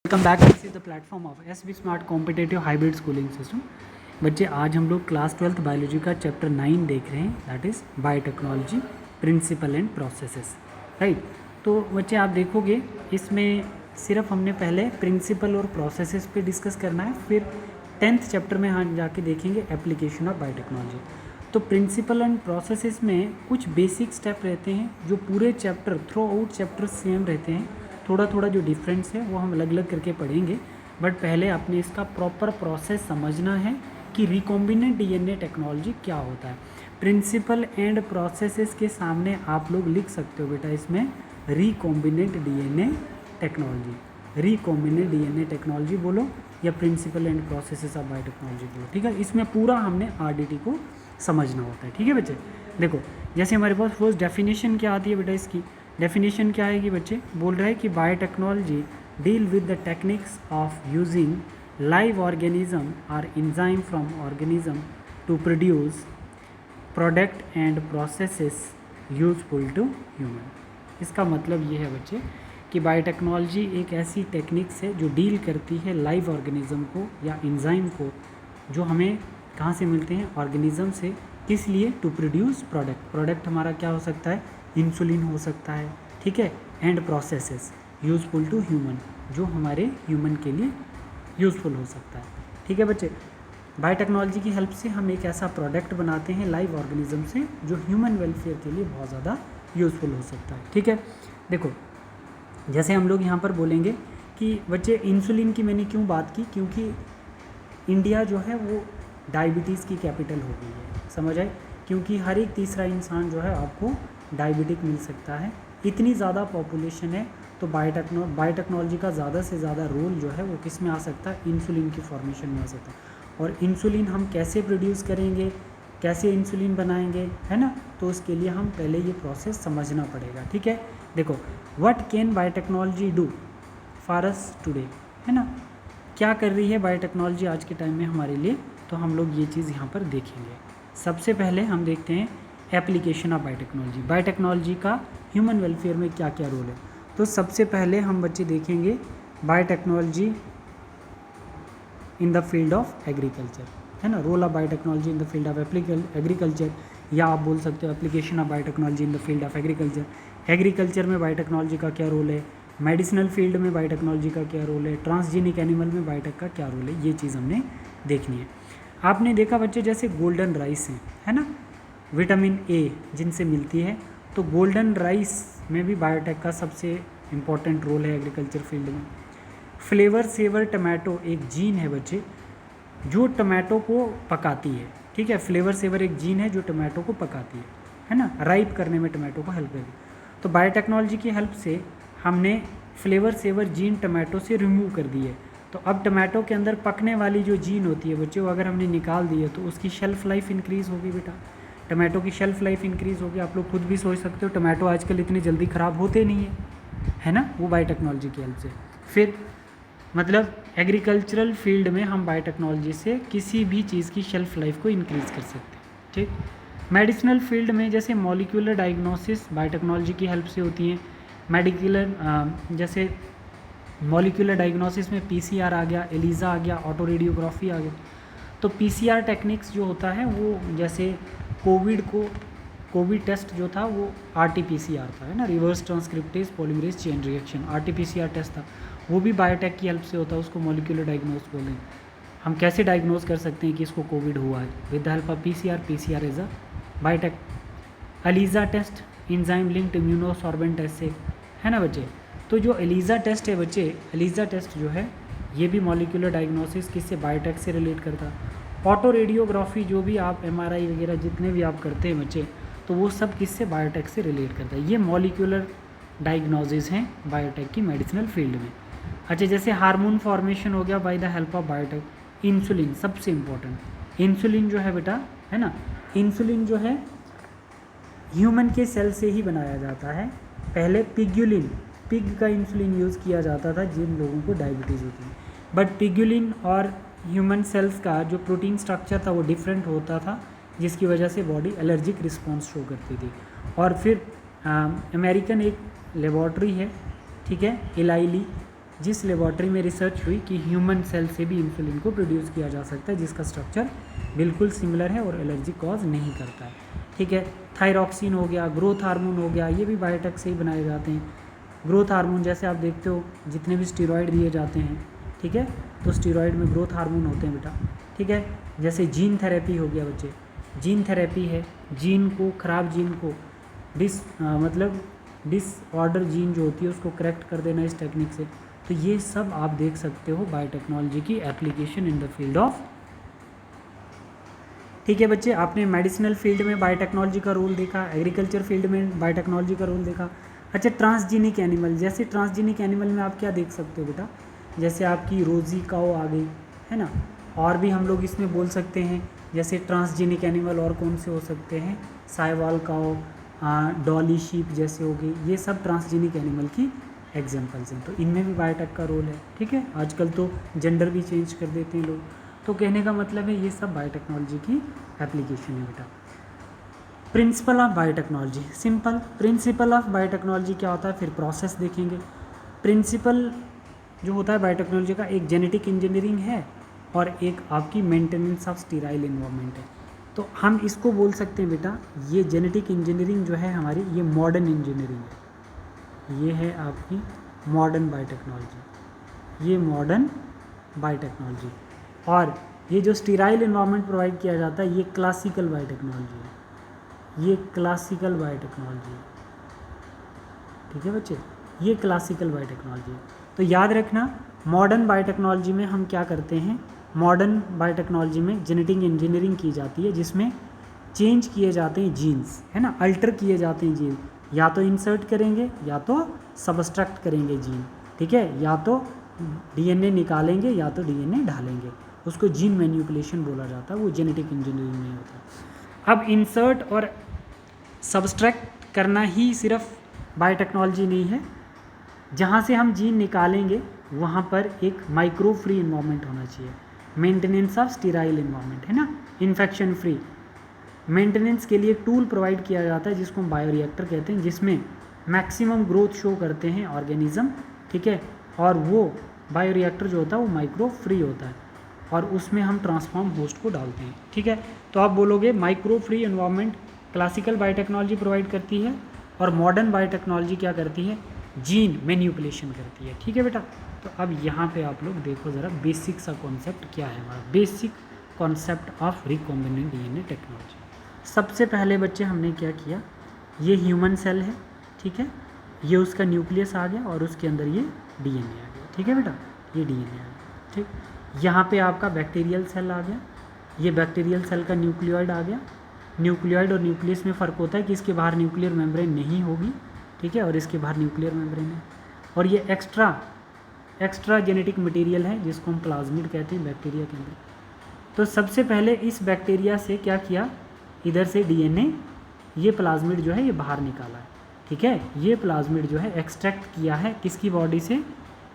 Welcome back. This is the platform of SB smart competitive hybrid schooling system. बच्चे आज हम लोग class 12th biology का chapter 9 देख रहे हैं, that is biotechnology principle and processes, right. तो बच्चे आप देखोगे इसमें सिर्फ हमने पहले प्रिंसिपल और प्रोसेसेस पे डिस्कस करना है, फिर 10th चैप्टर में हम जाके देखेंगे एप्लीकेशन ऑफ बायोटेक्नोलॉजी। तो प्रिंसिपल एंड प्रोसेसेस में कुछ बेसिक स्टेप रहते हैं जो पूरे chapter through out chapter same रहते हैं, थोड़ा थोड़ा जो डिफरेंस है वो हम अलग अलग करके पढ़ेंगे। बट पहले आपने इसका प्रॉपर प्रोसेस समझना है कि रिकॉम्बिनेंट डीएनए टेक्नोलॉजी क्या होता है। प्रिंसिपल एंड प्रोसेसेस के सामने आप लोग लिख सकते हो बेटा इसमें recombinant DNA technology, recombinant DNA technology बोलो या principle and processes of biotechnology बोलो, ठीक है। इसमें पूरा हमने आरडीटी को समझना होता है, ठीक है बच्चे। देखो जैसे हमारे पास फर्स्ट डेफिनेशन क्या आती है बेटा, इसकी डेफिनेशन क्या है कि बच्चे बोल रहे हैं कि biotechnology deal with the techniques of using live organism और enzyme from organism to produce product and processes useful to human. इसका मतलब ये है बच्चे कि बायोटेक्नोलॉजी एक ऐसी टेक्निक्स है जो डील करती है लाइव ऑर्गेनिज्म को या एंजाइम को, जो हमें कहाँ से मिलते हैं, ऑर्गेनिज्म से। किस लिए? To produce product. प्रोडक्ट हमारा क्या हो सकता है? इंसुलिन हो सकता है, ठीक है। And processes useful to human, जो हमारे ह्यूमन के लिए यूज़फुल हो सकता है, ठीक है बच्चे। बायोटेक्नोलॉजी की हेल्प से हम एक ऐसा प्रोडक्ट बनाते हैं लाइव ऑर्गेनिज्म से जो ह्यूमन वेलफेयर के लिए बहुत ज़्यादा यूज़फुल हो सकता है, ठीक है। देखो जैसे हम लोग यहाँ पर बोलेंगे कि बच्चे इंसुलिन की मैंने क्यों बात की, क्योंकि इंडिया जो है वो डायबिटीज़ की कैपिटल हो गई है, समझ आए। क्योंकि हर एक तीसरा इंसान जो है आपको डायबिटिक मिल सकता है, इतनी ज़्यादा पॉपुलेशन है। तो बायोटेक्नोलॉजी का ज़्यादा से ज़्यादा रोल जो है वो किस में आ सकता है? इंसुलिन की फॉर्मेशन में आ सकता है। और इंसुलिन हम कैसे प्रोड्यूस करेंगे, कैसे इंसुलिन बनाएंगे, है ना। तो उसके लिए हम पहले ये प्रोसेस समझना पड़ेगा, ठीक है। देखो what can biotechnology do for us today, है ना। क्या कर रही है बायोटेक्नोलॉजी आज के टाइम में हमारे लिए, तो हम लोग ये चीज़ यहाँ पर देखेंगे। सबसे पहले हम देखते हैं एप्लीकेशन ऑफ बायोटेक्नोलॉजी। बायोटेक्नोलॉजी का ह्यूमन वेलफेयर में क्या क्या रोल है। तो सबसे पहले हम बच्चे देखेंगे biotechnology in the field of agriculture, है ना। Role of biotechnology in the field of agriculture, या आप बोल सकते हो application of biotechnology in the field of agriculture. Agriculture में बायोटेक्नोलॉजी का क्या रोल है, मेडिसिनल फील्ड में बायोटेक्नोलॉजी का क्या रोल है, ट्रांसजेनिक एनिमल में बायोटेक का क्या रोल है, ये चीज़ हमने देखनी है। आपने देखा बच्चे जैसे गोल्डन राइस है ना, विटामिन ए जिनसे मिलती है, तो गोल्डन राइस में भी बायोटेक का सबसे इम्पॉर्टेंट रोल है एग्रीकल्चर फील्ड में। फ्लेवर सेवर टमाटो एक जीन है बच्चे जो टमाटो को पकाती है, ठीक है। फ्लेवर सेवर एक जीन है जो टमाटो को पकाती है ना, राइप करने में टमाटो को हेल्प करेगी। तो बायोटेक्नोलॉजी की हेल्प से हमने फ्लेवर सेवर जीन टमाटो से रिमूव कर दी है। तो अब टमाटो के अंदर पकने वाली जो जीन होती है बच्चे, वो अगर हमने निकाल दी है तो उसकी शेल्फ़ लाइफ इंक्रीज़ होगी बेटा। टमाटो की शेल्फ़ लाइफ इंक्रीज़ होगी। आप लोग खुद भी सोच सकते हो टमाटो आजकल इतनी जल्दी ख़राब होते नहीं है ना, वो बायोटेक्नोलॉजी की हेल्प से। फिर मतलब एग्रीकल्चरल फील्ड में हम बायोटेक्नोलॉजी से किसी भी चीज़ की शेल्फ़ लाइफ को इंक्रीज़ कर सकते हैं, ठीक। मेडिसिनल फील्ड में जैसे मॉलिक्यूलर डायग्नोसिस बायोटेक्नोलॉजी की हेल्प से होती हैं। जैसे मॉलिक्यूलर डायग्नोसिस में पीसीआर आ गया, एलिजा आ गया, ऑटो रेडियोग्राफी आ गया। तो पीसीआर टेक्निक्स जो होता है वो जैसे कोविड टेस्ट जो था वो आरटीपीसीआर था, है ना, reverse transcriptase polymerase chain reaction, RTPCR test था, वो भी बायोटेक की हेल्प से होता है। उसको मॉलिक्यूलर डायग्नोस बोलें। हम कैसे डायग्नोस कर सकते हैं कि इसको कोविड हुआ है? With the help of PCR is a biotech. ELISA test enzyme linked immunosorbent assay, है ना बच्चे। तो जो एलिजा टेस्ट है बच्चे, एलिजा टेस्ट जो है ये भी मॉलिक्यूलर डायग्नोसिस किससे? बायोटेक से रिलेट करता है। ऑटो रेडियोग्राफी जो भी आप एमआरआई वगैरह जितने भी आप करते हैं बच्चे, तो वो सब किससे? बायोटेक से रिलेट करता है। ये मॉलिक्यूलर डायग्नोसिस हैं बायोटेक की मेडिसिनल फील्ड में। अच्छा जैसे हार्मोन फॉर्मेशन हो गया by the help of biotech. Insulin सबसे इम्पोर्टेंट, इंसुलिन जो है बेटा, है ना, इंसुलिन जो है ह्यूमन के सेल से ही बनाया जाता है। पहले पिग का इंसुलिन यूज़ किया जाता था जिन लोगों को डायबिटीज़ होती है, बट पिग्युलिन और ह्यूमन सेल्स का जो प्रोटीन स्ट्रक्चर था वो डिफरेंट होता था, जिसकी वजह से बॉडी एलर्जिक रिस्पॉन्स शो करती थी। और फिर अमेरिकन एक लेबॉर्ट्री है, ठीक है, इलाइली, जिस लेबॉर्ट्री में रिसर्च हुई कि ह्यूमन सेल से भी इंसुलिन को प्रोड्यूस किया जा सकता है, जिसका स्ट्रक्चर बिल्कुल सिमिलर है और एलर्जी कॉज नहीं करता है। ठीक है, थायरॉक्सिन हो गया, ग्रोथ हार्मोन हो गया, ये भी बायोटेक से ही बनाए जाते हैं। ग्रोथ हार्मोन जैसे आप देखते हो जितने भी स्टीरॉयड दिए जाते हैं, ठीक है, तो स्टीरॉयड में ग्रोथ हार्मोन होते हैं बेटा। ठीक है, जैसे जीन थेरेपी हो गया बच्चे, जीन थेरेपी है, जीन को, खराब जीन को डिसऑर्डर जीन जो होती है उसको करेक्ट कर देना इस टेक्निक से। तो ये सब आप देख सकते हो बायोटेक्नोलॉजी की application in the field of. ठीक है बच्चे, आपने मेडिसिनल फील्ड में बायोटेक्नोलॉजी का रोल देखा, एग्रीकल्चर फील्ड में बायोटेक्नोलॉजी का रोल देखा। अच्छा, ट्रांसजीनिक एनिमल, जैसे ट्रांसजीनिक एनिमल में आप क्या देख सकते हो बेटा, जैसे आपकी रोजी काऊ आ गई है ना, और भी हम लोग इसमें बोल सकते हैं जैसे ट्रांसजीनिक एनिमल और कौन से हो सकते हैं, साहिवाल काऊ, डॉली शीप जैसे हो गई, ये सब ट्रांसजीनिक एनिमल की एग्जांपल्स हैं। तो इनमें भी बायोटेक का रोल है। ठीक है, आजकल तो जेंडर भी चेंज कर देते हैं लोग, तो कहने का मतलब है ये सब बायोटेक्नोलॉजी की एप्लीकेशन है बेटा। Principal of biotechnology, simple principal of biotechnology क्या होता है, फिर प्रोसेस देखेंगे। प्रिंसिपल जो होता है बायोटेक्नोलॉजी का, एक जेनेटिक इंजीनियरिंग है और एक आपकी मेंटेनेंस ऑफ स्टीराइल इन्वायरमेंट है। तो हम इसको बोल सकते हैं बेटा, ये जेनेटिक इंजीनियरिंग जो है हमारी, ये मॉडर्न इंजीनियरिंग है। ये है आपकी मॉडर्न बायोटेक्नोलॉजी, ये मॉडर्न बायोटेक्नोलॉजी। और ये जो स्टीराइल इन्वायरमेंट प्रोवाइड किया जाता है, ये क्लासिकल बायोटेक्नोलॉजी है, ये क्लासिकल बायोटेक्नोलॉजी है। ठीक है बच्चे, ये क्लासिकल बायोटेक्नोलॉजी है। तो याद रखना, मॉडर्न बायोटेक्नोलॉजी में हम क्या करते हैं, मॉडर्न बायोटेक्नोलॉजी में जेनेटिक इंजीनियरिंग की जाती है, जिसमें चेंज किए जाते हैं जीन्स, है ना, अल्टर किए जाते हैं जीन, या तो इंसर्ट करेंगे या तो सब्सट्रैक्ट करेंगे जीन। ठीक है, या तो डीएनए निकालेंगे या तो डीएनए डालेंगे, उसको जीन मैनिपुलेशन बोला जाता है, वो जेनेटिक इंजीनियरिंग नहीं होता। अब इंसर्ट और सब्सट्रैक्ट करना ही सिर्फ बायोटेक्नोलॉजी नहीं है, जहाँ से हम जीन निकालेंगे वहाँ पर एक माइक्रो फ्री इन्वायरमेंट होना चाहिए, मेंटेनेंस ऑफ स्टीराइल इन्वायरमेंट, है ना, इन्फेक्शन फ्री। मेंटेनेंस के लिए टूल प्रोवाइड किया जाता है जिसको हम बायोरिएक्टर कहते हैं, जिसमें मैक्सिमम ग्रोथ शो करते हैं ऑर्गेनिज्म। ठीक है, और वो बायोरिएक्टर जो होता है वो माइक्रो फ्री होता है और उसमें हम ट्रांसफॉर्म होस्ट को डालते हैं। ठीक है, तो आप बोलोगे micro free environment classical biotechnology provide करती है और मॉडर्न बायोटेक्नोलॉजी क्या करती है, जीन मैनिपुलेशन करती है। ठीक है बेटा, तो अब यहाँ पे आप लोग देखो ज़रा बेसिक सा कॉन्सेप्ट क्या है हमारा, basic concept of recombinant DNA technology. सबसे पहले बच्चे हमने क्या किया, ये ह्यूमन सेल है, ठीक है, ये उसका न्यूक्लियस आ गया और उसके अंदर ये डीएनए आ गया। ठीक है बेटा, ये डीएनए आ गया। ठीक, यहाँ पे आपका बैक्टीरियल सेल आ गया, ये बैक्टीरियल सेल का न्यूक्लियोइड आ गया। न्यूक्लियोइड और न्यूक्लियस में फ़र्क होता है कि इसके बाहर न्यूक्लियर मेम्ब्रेन नहीं होगी, ठीक है, और इसके बाहर न्यूक्लियर मेम्ब्रेन है। और ये एक्स्ट्रा जेनेटिक मटेरियल है जिसको हम प्लाज्मिड कहते हैं बैक्टीरिया के अंदर। तो सबसे पहले इस बैक्टीरिया से क्या किया, इधर से डीएनए, ये प्लाज्मिड जो है ये बाहर निकाला है। ठीक है, ये प्लाज्मिड जो है एक्सट्रैक्ट किया है किसकी बॉडी से,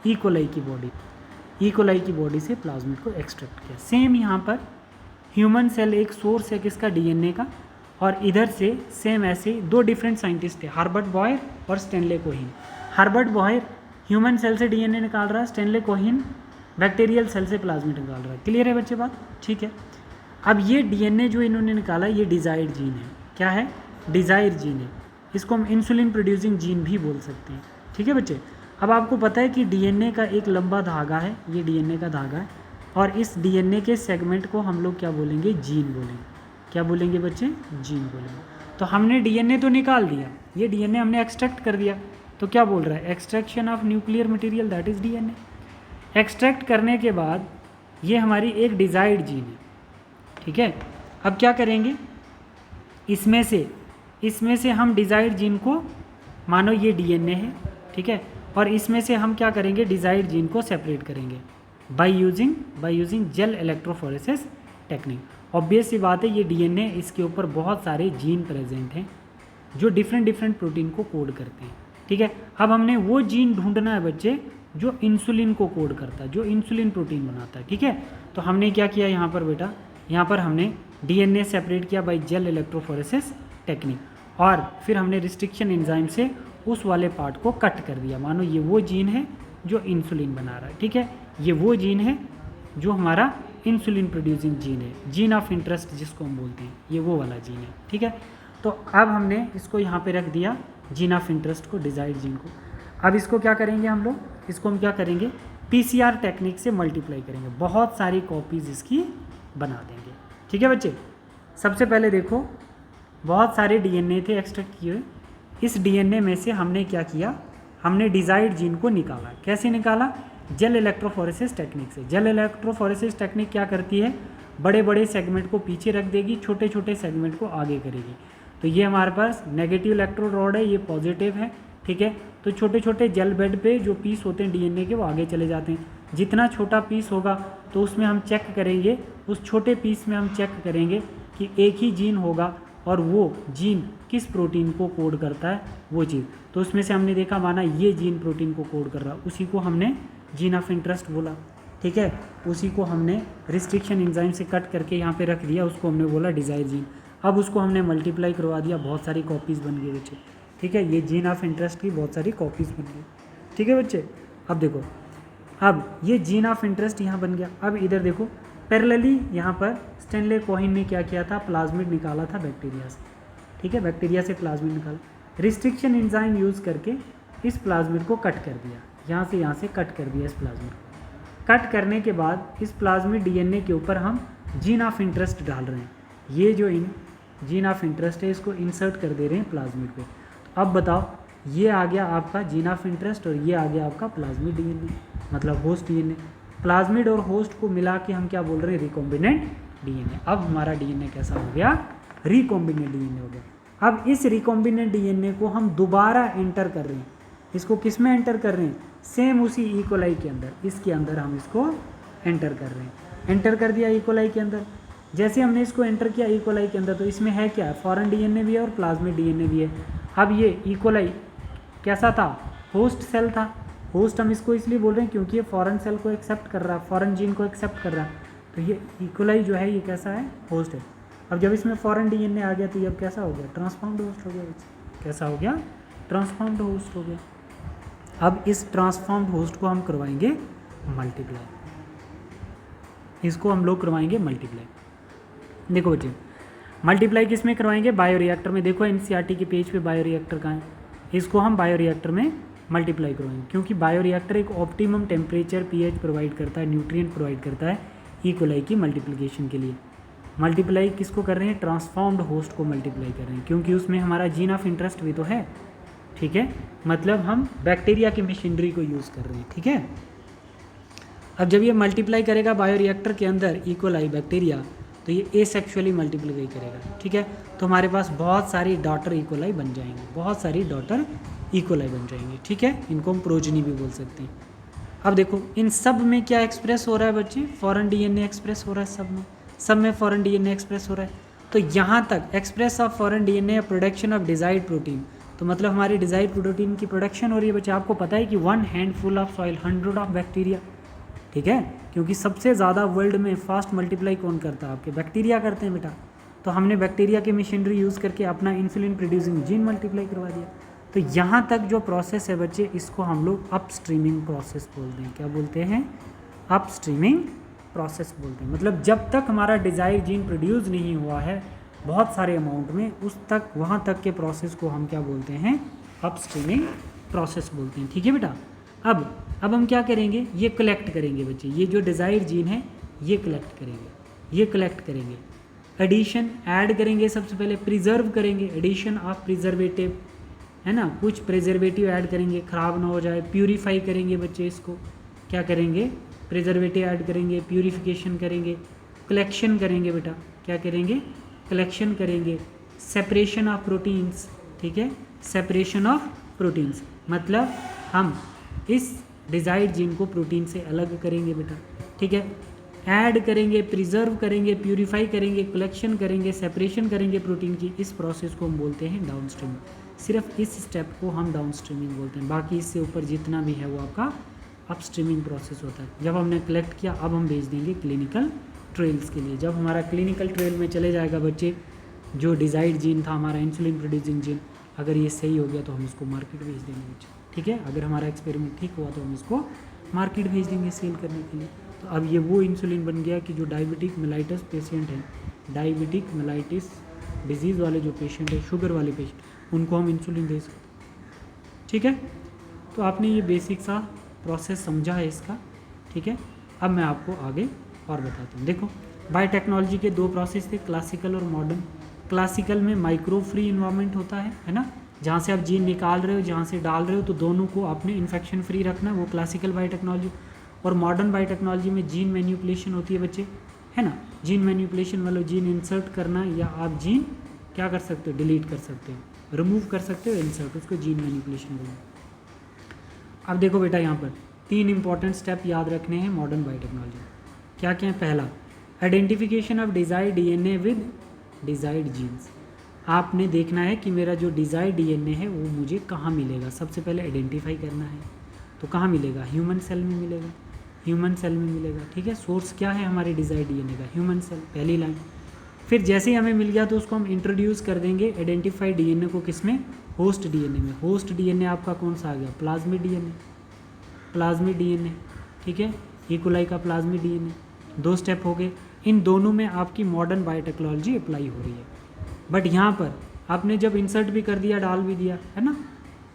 ई कोलाई की बॉडी, ई कोलाई की बॉडी से प्लाज्मिड को एक्सट्रैक्ट किया। सेम यहाँ पर ह्यूमन सेल एक सोर्स है किसका, डीएनए का, और इधर से सेम ऐसे दो डिफरेंट साइंटिस्ट है, हर्बर्ट बॉयर और Stanley कोहिन। Herbert Boyer human cell से डीएनए निकाल रहा है, स्टेनले कोहिन बैक्टीरियल सेल से प्लाज्मिड निकाल रहा है। क्लियर है बच्चे बात? ठीक है, अब ये डीएनए जो इन्होंने निकाला ये डिजायर्ड जीन है। क्या है? डिजायर जीन है। इसको हम इंसुलिन प्रोड्यूसिंग जीन भी बोल सकते हैं। ठीक है बच्चे, अब आपको पता है कि डीएनए का एक लंबा धागा है, ये डीएनए का धागा है, और इस डीएनए के सेगमेंट को हम लोग क्या बोलेंगे, जीन बोलेंगे। क्या बोलेंगे बच्चे? जीन बोलेंगे। तो हमने डीएनए तो निकाल दिया, ये डीएनए हमने एक्सट्रैक्ट कर दिया, तो क्या बोल रहा है, extraction of nuclear material that is DNA. Extract करने के बाद ये हमारी एक डिजायर्ड जीन है। ठीक है, अब क्या करेंगे, इसमें से हम डिजायर्ड जीन को, मानो ये डीएनए है, ठीक है, और इसमें से हम क्या करेंगे, डिजायर्ड जीन को सेपरेट करेंगे by using gel electrophoresis technique. Obvious सी बात है, ये डीएनए, इसके ऊपर बहुत सारे जीन प्रेजेंट हैं जो डिफरेंट प्रोटीन को कोड करते हैं। ठीक है, अब हमने वो जीन ढूंढना है बच्चे जो इंसुलिन को कोड करता है, जो इंसुलिन प्रोटीन बनाता है। ठीक है, तो हमने क्या किया यहाँ पर बेटा, यहाँ पर हमने डीएनए सेपरेट किया बाय जेल इलेक्ट्रोफोरेसिस टेक्निक, और फिर हमने रिस्ट्रिक्शन एंजाइम से उस वाले पार्ट को कट कर दिया। मानो ये वो जीन है जो इंसुलिन बना रहा है, ठीक है। ये वो जीन है जो हमारा इंसुलिन प्रोड्यूसिंग जीन है, जीन ऑफ इंटरेस्ट जिसको हम बोलते हैं, ये वो वाला जीन है, ठीक है। तो अब हमने इसको यहाँ पे रख दिया जीन ऑफ इंटरेस्ट को, डिजायर्ड जीन को। अब इसको क्या करेंगे हम लोग, इसको हम क्या करेंगे, PCR टेक्निक से मल्टीप्लाई करेंगे, बहुत सारी कॉपीज़ इसकी बना देंगे, ठीक है बच्चे। सबसे पहले देखो, बहुत सारे DNA थे एक्सट्रैक्ट किए हुए, इस DNA में से हमने क्या किया, हमने डिजायर्ड जीन को निकाला। कैसे निकाला, जेल इलेक्ट्रोफोरेसिस टेक्निक से। जेल इलेक्ट्रोफोरेसिस टेक्निक क्या करती है, बड़े बड़े सेगमेंट को पीछे रख देगी, छोटे छोटे सेगमेंट को आगे करेगी। तो ये हमारे पास नेगेटिव इलेक्ट्रोड रॉड है, ये पॉजिटिव है, ठीक है। तो छोटे छोटे जेल बेड पे जो पीस होते हैं DNA के वो आगे चले जाते हैं। जितना छोटा पीस होगा तो उसमें हम चेक करेंगे, उस छोटे पीस में हम चेक करेंगे कि एक ही जीन होगा और वो जीन किस प्रोटीन को कोड करता है वो चीज़। तो उसमें से हमने देखा, माना ये जीन प्रोटीन को कोड कर रहा है, उसी को हमने जीन ऑफ इंटरेस्ट बोला, ठीक है। उसी को हमने रिस्ट्रिक्शन एंजाइम से कट करके यहाँ पे रख दिया, उसको हमने बोला डिजायर जीन। अब उसको हमने मल्टीप्लाई करवा दिया, बहुत सारी कॉपीज़ बन गई बच्चे, ठीक है। ये जीन ऑफ इंटरेस्ट की बहुत सारी कॉपीज़ बन गई, ठीक है बच्चे। अब देखो, अब ये जीन ऑफ इंटरेस्ट यहाँ बन गया। अब इधर देखो, पैरेलली यहाँ पर स्टेनले कोहेन ने क्या किया था, प्लाज्मिड निकाला था बैक्टीरिया से, ठीक है। बैक्टीरिया से प्लाज्मिड निकाला, रिस्ट्रिक्शन एंजाइम यूज़ करके इस प्लाज्मिड को कट कर दिया, यहाँ से कट कर दिया इस प्लाज्मिड को। कट करने के बाद इस प्लाज्मिड DNA के ऊपर हम जीन ऑफ इंटरेस्ट डाल रहे हैं। ये जो जीन ऑफ इंटरेस्ट है इसको इंसर्ट कर दे रहे हैं प्लाज्मिड पे। तो अब बताओ, ये आ गया आपका जीन ऑफ इंटरेस्ट और ये आ गया आपका प्लाज्मिड DNA, मतलब होस्ट DNA। प्लाज्मिड और होस्ट को मिला के हम क्या बोल रहे हैं, रिकॉम्बिनेंट DNA। अब हमारा DNA कैसा हो गया, रिकॉम्बिनेंट DNA हो गया। अब इस रिकॉम्बिनेंट DNA को हम दोबारा एंटर कर रहे हैं, इसको किस में एंटर कर रहे हैं, सेम उसी ई कोलाई के अंदर, इसके अंदर हम इसको एंटर कर रहे हैं। एंटर कर दिया ई कोलाई के अंदर। जैसे हमने इसको एंटर किया ई कोलाई के अंदर, तो इसमें है क्या, फॉरेन DNA भी है और प्लाज्मिड DNA भी है। अब ये ई कोलाई कैसा था, होस्ट सेल था। होस्ट हम इसको इसलिए बोल रहे हैं क्योंकि ये फॉरेन सेल को एक्सेप्ट कर रहा है, फॉरेन जीन को एक्सेप्ट कर रहा है। तो ये ई कोलाई जो है ये कैसा है, होस्ट है। अब जब इसमें फॉरेन DNA आ गया तो ये अब कैसा हो गया, ट्रांसफॉर्म्ड होस्ट हो गया। कैसा हो गया, ट्रांसफॉर्म्ड होस्ट हो गया। अब इस ट्रांसफॉर्म्ड होस्ट को हम करवाएंगे मल्टीप्लाई, इसको हम लोग करवाएंगे मल्टीप्लाई। देखो बच्चे, मल्टीप्लाई किस में करवाएंगे, बायोरिएक्टर में। देखो NCERT के पेज पे बायोरिएक्टर कहाँ है, इसको हम बायोरिएक्टर में मल्टीप्लाई करवाएंगे, क्योंकि बायोरिएक्टर एक ऑप्टिमम टेम्परेचर pH प्रोवाइड करता है, न्यूट्रिएंट प्रोवाइड करता है ई कोलाई की मल्टीप्लिकेशन के लिए। मल्टीप्लाई किसको कर रहे हैं, ट्रांसफॉर्म्ड होस्ट को मल्टीप्लाई कर रहे हैं, क्योंकि उसमें हमारा जीन ऑफ इंटरेस्ट भी तो है, ठीक है। मतलब हम बैक्टीरिया की मशीनरी को यूज़ कर रहे हैं, ठीक है। अब जब ये मल्टीप्लाई करेगा बायोरिएक्टर के अंदर ई कोलाई बैक्टीरिया, तो ये एसेक्सुअली मल्टीप्लाई करेगा, ठीक है। तो हमारे पास बहुत सारी डॉटर ई कोलाई बन जाएंगे, बहुत सारी डॉटर ई कोलाई बन जाएंगे, ठीक है। इनको हम प्रोजनी भी बोल सकते हैं। अब देखो, इन सब में क्या एक्सप्रेस हो रहा है बच्चे, फॉरेन DNA एक्सप्रेस हो रहा है, सब में फॉरेन DNA एक्सप्रेस हो रहा है। तो यहाँ तक एक्सप्रेस ऑफ फॉरेन DNA या प्रोडक्शन ऑफ डिजायर्ड प्रोटीन, तो मतलब हमारी डिजायर्ड प्रोटीन की प्रोडक्शन हो रही है बच्चे। आपको पता है कि 1 handful of soil 100 of bacteria, ठीक है। क्योंकि सबसे ज़्यादा वर्ल्ड में फास्ट मल्टीप्लाई कौन करता है, आपके बैक्टीरिया करते हैं बेटा। तो हमने बैक्टीरिया की मशीनरी यूज़ करके अपना इंसुलिन प्रोड्यूसिंग जीन मल्टीप्लाई करवा दिया। तो यहाँ तक जो प्रोसेस है बच्चे, इसको हम लोग अपस्ट्रीमिंग प्रोसेस बोलते हैं। क्या बोलते हैं, अपस्ट्रीमिंग प्रोसेस बोलते हैं। मतलब जब तक हमारा डिजायर जीन प्रोड्यूस नहीं हुआ है बहुत सारे अमाउंट में, उस तक, वहाँ तक के प्रोसेस को हम क्या बोलते हैं, अपस्ट्रीमिंग प्रोसेस बोलते हैं, ठीक है बेटा। अब हम क्या करेंगे, ये कलेक्ट करेंगे बच्चे, ये जो डिजायर जीन है ये कलेक्ट करेंगे, ये कलेक्ट करेंगे। एडिशन ऐड करेंगे, सबसे पहले प्रिजर्व करेंगे, एडिशन ऑफ प्रिजर्वेटिव, है ना, कुछ प्रिजर्वेटिव ऐड करेंगे, ख़राब ना हो जाए। प्यूरीफाई करेंगे बच्चे, इसको क्या करेंगे, प्रिजर्वेटिव ऐड करेंगे, प्यूरिफिकेशन करेंगे, कलेक्शन करेंगे बेटा, क्या करेंगे, कलेक्शन करेंगे, सेपरेशन ऑफ प्रोटीन्स, ठीक है। सेपरेशन ऑफ प्रोटीन्स मतलब हम इस डिजायर्ड जीन को प्रोटीन से अलग करेंगे बेटा, ठीक है। ऐड करेंगे, प्रिजर्व करेंगे, प्यूरिफाई करेंगे, कलेक्शन करेंगे, सेपरेशन करेंगे प्रोटीन की। इस प्रोसेस को हम बोलते हैं डाउनस्ट्रीमिंग। सिर्फ इस स्टेप को हम डाउनस्ट्रीमिंग बोलते हैं, बाकी इससे ऊपर जितना भी है वो आपका अपस्ट्रीमिंग प्रोसेस होता है। जब हमने कलेक्ट किया, अब हम भेज देंगे क्लिनिकल ट्रायल्स के लिए। जब हमारा क्लिनिकल ट्रायल में चले जाएगा बच्चे, जो डिजायर्ड जीन था हमारा इंसुलिन प्रोड्यूसिंग जीन, अगर ये सही हो गया तो हम इसको मार्केट भेज देंगे बच्चे। ठीक है। अगर हमारा एक्सपेरिमेंट ठीक हुआ तो हम इसको मार्केट भेज देंगे सेल करने के लिए। तो अब ये वो इंसुलिन बन गया कि जो डायबिटिक मेलाइटिस पेशेंट हैं, डायबिटिक मेलाइटिस डिजीज़ वाले जो पेशेंट है, शुगर वाले पेशेंट, उनको हम इंसुलिन दे सकते, ठीक है। तो आपने ये बेसिक सा प्रोसेस समझा है इसका, ठीक है। अब मैं आपको आगे और बताता हूँ। देखो, बायोटेक्नोलॉजी के दो प्रोसेस थे, क्लासिकल और मॉडर्न। क्लासिकल में माइक्रो फ्री इन्वायरमेंट होता है ना, जहाँ से आप जीन निकाल रहे हो, जहाँ से डाल रहे हो, तो दोनों को आपने इन्फेक्शन फ्री रखना, वो क्लासिकल बायोटेक्नोलॉजी। और मॉडर्न बायोटेक्नोलॉजी में जीन मैन्युपुलेशन होती है बच्चे, है ना। जीन मैन्युपुलेशन मतलब जीन इंसर्ट करना, या आप जीन क्या कर सकते हो, डिलीट कर सकते हो, रिमूव कर सकते हो, इंसर्ट, उसको जीन मैन्युपुलेशन बोलते हैं। अब देखो बेटा, यहाँ पर 3 इंपॉर्टेंट स्टेप याद रखने हैं मॉडर्न बायोटेक्नोलॉजी। क्या क्या है? पहला, identification of desired DNA with desired genes. आपने देखना है कि मेरा जो डिजायर्ड डीएनए है वो मुझे कहाँ मिलेगा, सबसे पहले आइडेंटिफाई करना है। तो कहाँ मिलेगा? ह्यूमन सेल में मिलेगा, ह्यूमन सेल में मिलेगा, ठीक है। सोर्स क्या है हमारे डिजायर्ड डीएनए का? ह्यूमन सेल, पहली लाइन। फिर जैसे ही हमें मिल गया तो उसको हम इंट्रोड्यूस कर देंगे आइडेंटिफाइड डीएनए को, किसमें? होस्ट डीएनए में। होस्ट डीएनए आपका कौन सा आ गया? प्लाज्मिड डीएनए, प्लाज्मिड डीएनए, ठीक है। ई कोलाई का प्लाज्मिड डीएनए। 2 स्टेप हो गए। इन दोनों में आपकी मॉडर्न बायोटेक्नोलॉजी अप्लाई हो रही है। बट यहाँ पर आपने जब इंसर्ट भी कर दिया, डाल भी दिया, है ना,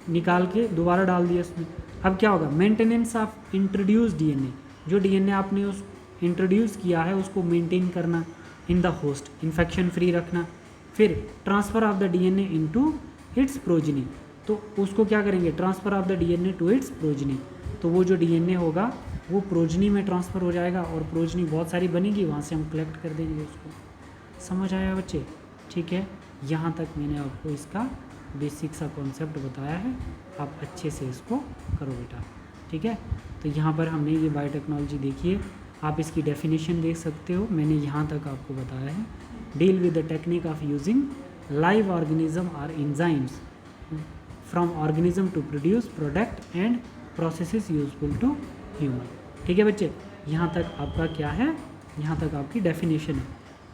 निकाल के दोबारा डाल दिया उसमें, अब क्या होगा? Maintenance of introduce DNA. जो डीएनए आपने उस इंट्रोड्यूस किया है उसको मेंटेन करना in the host, infection free रखना। फिर transfer of the DNA into its progeny. तो उसको क्या करेंगे? Transfer of the DNA to its progeny. तो वो जो डीएनए होगा वो प्रोजनी में ट्रांसफ़र हो जाएगा, और प्रोजनी बहुत सारी बनेगी, वहाँ से हम कलेक्ट कर देंगे उसको। समझ आया बच्चे? ठीक है। यहाँ तक मैंने आपको इसका बेसिक सा कॉन्सेप्ट बताया है, आप अच्छे से इसको करो बेटा, ठीक है। तो यहाँ पर हमने ये बायोटेक्नोलॉजी देखी है, आप इसकी डेफिनेशन देख सकते हो, मैंने यहाँ तक आपको बताया है। Deal with the technique of using live organism और enzymes from organism to produce product and processes useful to human. ठीक है बच्चे, यहाँ तक आपका क्या है? यहाँ तक आपकी डेफिनेशन है,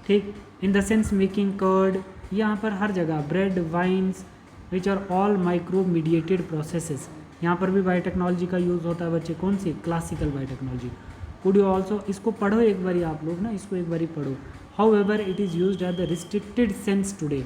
ठीक। In the sense making curd, यहाँ पर हर जगह bread, wines which are all micro mediated processes, यहाँ पर भी बायोटेक्नोलॉजी का यूज़ होता है बच्चे। कौन सी? Classical biotechnology. Could you also, इसको पढ़ो एक बारी आप लोग ना, इसको एक बारी पढ़ो। However it is use at the restricted sense today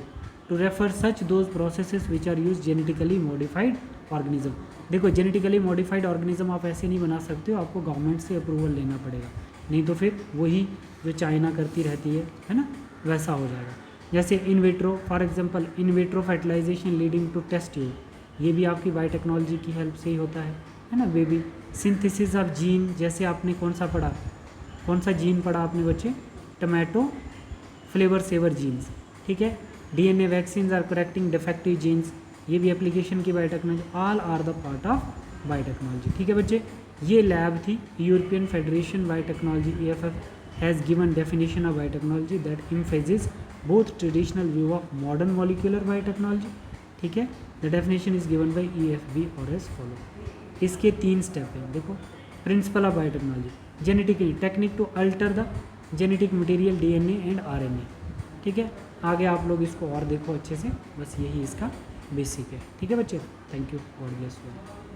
to refer such those processes which are use genetically modified organism. देखो, जेनेटिकली मॉडिफाइड ऑर्गेनिज्म आप ऐसे नहीं बना सकते हो, आपको गवर्नमेंट से अप्रूवल लेना पड़ेगा, नहीं तो फिर वही जो चाइना करती रहती है ना, वैसा हो जाएगा। जैसे in vitro, for example in vitro fertilization leading to test tube, ये भी आपकी बायोटेक्नोलॉजी की हेल्प से ही होता है ना। बेबी सिंथेसिस ऑफ जीन, जैसे आपने कौन सा पढ़ा, कौन सा जीन पढ़ा आपने बच्चे? टमाटो फ्लेवर सेवर जीन्स, ठीक है। DNA vaccines are correcting defective genes, ये भी एप्लीकेशन की biotechnology, all are the part of biotechnology. ठीक है बच्चे, ये लैब थी European Federation Biotechnology EFF has given definition of biotechnology that emphasizes both traditional view of modern molecular biotechnology, ठीक है। The definition is given by EFB or as follow। इसके 3 step हैं, देखो। Principle of biotechnology, genetic technique to alter the genetic material DNA and RNA, ठीक है। आगे आप लोग इसको और देखो अच्छे से, बस यही इसका बेसिक है, ठीक है बच्चे। Thank you, God bless you.